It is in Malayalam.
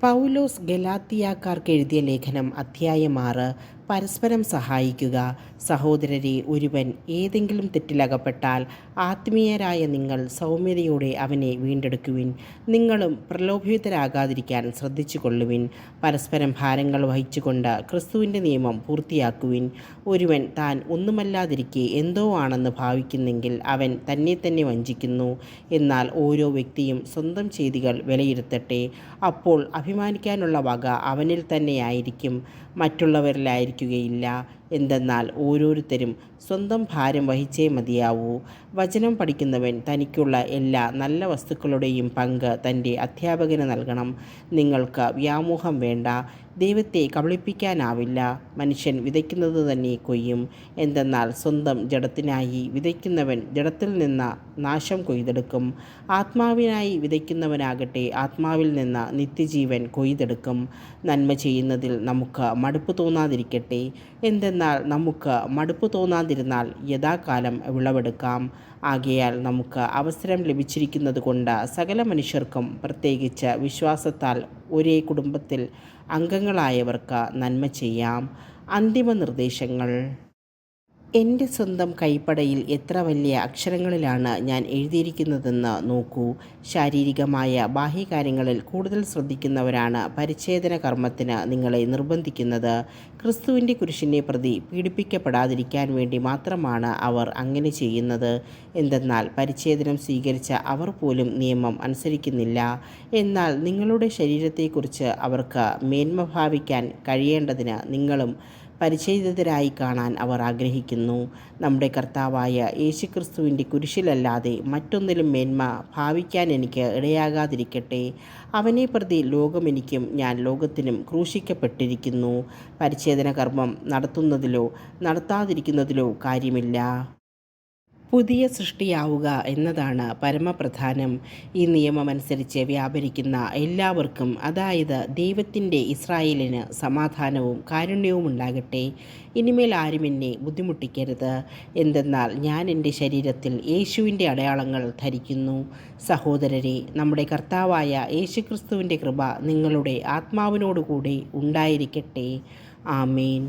പൗലോസ് ഗലാത്തിയാക്കാർക്ക് എഴുതിയ ലേഖനം അധ്യായം 6. പരസ്പരം സഹായിക്കുക. സഹോദരരെ, ഒരുവൻ ഏതെങ്കിലും തെറ്റിലകപ്പെട്ടാൽ ആത്മീയരായ നിങ്ങൾ സൗമ്യതയോടെ അവനെ വീണ്ടെടുക്കുവിൻ. നിങ്ങളും പ്രലോഭിതരാകാതിരിക്കാൻ ശ്രദ്ധിച്ചുകൊള്ളുവിൻ. പരസ്പരം ഭാരങ്ങൾ വഹിച്ചുകൊണ്ട് ക്രിസ്തുവിൻ്റെ നിയമം പൂർത്തിയാക്കുവിൻ. ഒരുവൻ താൻ ഒന്നുമല്ലാതിരിക്കെ എന്തോ ആണെന്ന് ഭാവിക്കുന്നെങ്കിൽ അവൻ തന്നെ വഞ്ചിക്കുന്നു. എന്നാൽ ഓരോ വ്യക്തിയും സ്വന്തം ചെയ്തികൾ വിലയിരുത്തട്ടെ. അപ്പോൾ അഭിമാനിക്കാനുള്ള വക അവനിൽ തന്നെയായിരിക്കും, മറ്റുള്ളവരിലായിരിക്കുകയില്ല. എന്തെന്നാൽ ഓരോരുത്തരും സ്വന്തം ഭാരം വഹിച്ചേ മതിയാവൂ. വചനം പഠിക്കുന്നവൻ തനിക്കുള്ള എല്ലാ നല്ല വസ്തുക്കളുടെയും പങ്ക് തൻ്റെ അധ്യാപകന് നൽകണം. നിങ്ങൾക്ക് വ്യാമോഹം വേണ്ട. ദൈവത്തെ കബളിപ്പിക്കാനാവില്ല. മനുഷ്യൻ വിതയ്ക്കുന്നത് തന്നെ കൊയ്യും. എന്തെന്നാൽ സ്വന്തം ജഡത്തിനായി വിതയ്ക്കുന്നവൻ ജഡത്തിൽ നിന്ന് നാശം കൊയ്തെടുക്കും. ആത്മാവിനായി വിതയ്ക്കുന്നവനാകട്ടെ ആത്മാവിൽ നിന്ന് നിത്യജീവൻ കൊയ്തെടുക്കും. നന്മ ചെയ്യുന്നതിൽ നമുക്ക് മടുപ്പ് തോന്നാതിരിക്കട്ടെ. എന്തെന്നാൽ നമുക്ക് മടുപ്പ് തോന്നാതിരുന്നാൽ യഥാകാലം വിളവെടുക്കാം. ആകയാൽ നമുക്ക് അവസരം ലഭിച്ചിരിക്കുന്നത് കൊണ്ട് സകല മനുഷ്യർക്കും, പ്രത്യേകിച്ച് വിശ്വാസത്താൽ ഒരേ കുടുംബത്തിൽ അംഗങ്ങളായവർക്ക് നന്മ ചെയ്യാം. അന്തിമ നിർദ്ദേശങ്ങൾ. എൻ്റെ സ്വന്തം കൈപ്പടയിൽ എത്ര വലിയ അക്ഷരങ്ങളിലാണ് ഞാൻ എഴുതിയിരിക്കുന്നതെന്ന് നോക്കൂ. ശാരീരികമായ ബാഹ്യകാര്യങ്ങളിൽ കൂടുതൽ ശ്രദ്ധിക്കുന്നവരാണ് പരിച്ഛേദന കർമ്മത്തിന് നിങ്ങളെ നിർബന്ധിക്കുന്നത്. ക്രിസ്തുവിൻ്റെ കുരിശിനെ പ്രതി പീഡിപ്പിക്കപ്പെടാതിരിക്കാൻ വേണ്ടി മാത്രമാണ് അവർ അങ്ങനെ ചെയ്യുന്നത്. എന്തെന്നാൽ പരിച്ഛേദനം സ്വീകരിച്ച അവർ പോലും നിയമം അനുസരിക്കുന്നില്ല. എന്നാൽ നിങ്ങളുടെ ശരീരത്തെക്കുറിച്ച് അവർക്ക് മേന്മ ഭാവിക്കാൻ കഴിയേണ്ടതിന് നിങ്ങളും പരിച്ഛേദിതരായി കാണാൻ അവർ ആഗ്രഹിക്കുന്നു. നമ്മുടെ കർത്താവായ യേശുക്രിസ്തുവിൻ്റെ കുരിശിലല്ലാതെ മറ്റൊന്നിലും മേന്മ ഭാവിക്കാൻ എനിക്ക് ഇടയാകാതിരിക്കട്ടെ. അവനെ പ്രതി ലോകം എനിക്കും ഞാൻ ലോകത്തിനും ക്രൂശിക്കപ്പെട്ടിരിക്കുന്നു. പരിച്ഛേദന കർമ്മം നടത്തുന്നതിലോ നടത്താതിരിക്കുന്നതിലോ കാര്യമില്ല. പുതിയ സൃഷ്ടിയാവുക എന്നതാണ് പരമപ്രധാനം. ഈ നിയമമനുസരിച്ച് വ്യാപരിക്കുന്ന എല്ലാവർക്കും, അതായത് ദൈവത്തിൻ്റെ ഇസ്രായേലിന് സമാധാനവും കാരുണ്യവും ഉണ്ടാകട്ടെ. ഇനിമേൽ ആരും എന്നെ ബുദ്ധിമുട്ടിക്കരുത്. എന്തെന്നാൽ ഞാൻ എൻ്റെ ശരീരത്തിൽ യേശുവിൻ്റെ അടയാളങ്ങൾ ധരിക്കുന്നു. സഹോദരരെ, നമ്മുടെ കർത്താവായ യേശുക്രിസ്തുവിൻ്റെ കൃപ നിങ്ങളുടെ ആത്മാവിനോടുകൂടി ഉണ്ടായിരിക്കട്ടെ. ആമേൻ.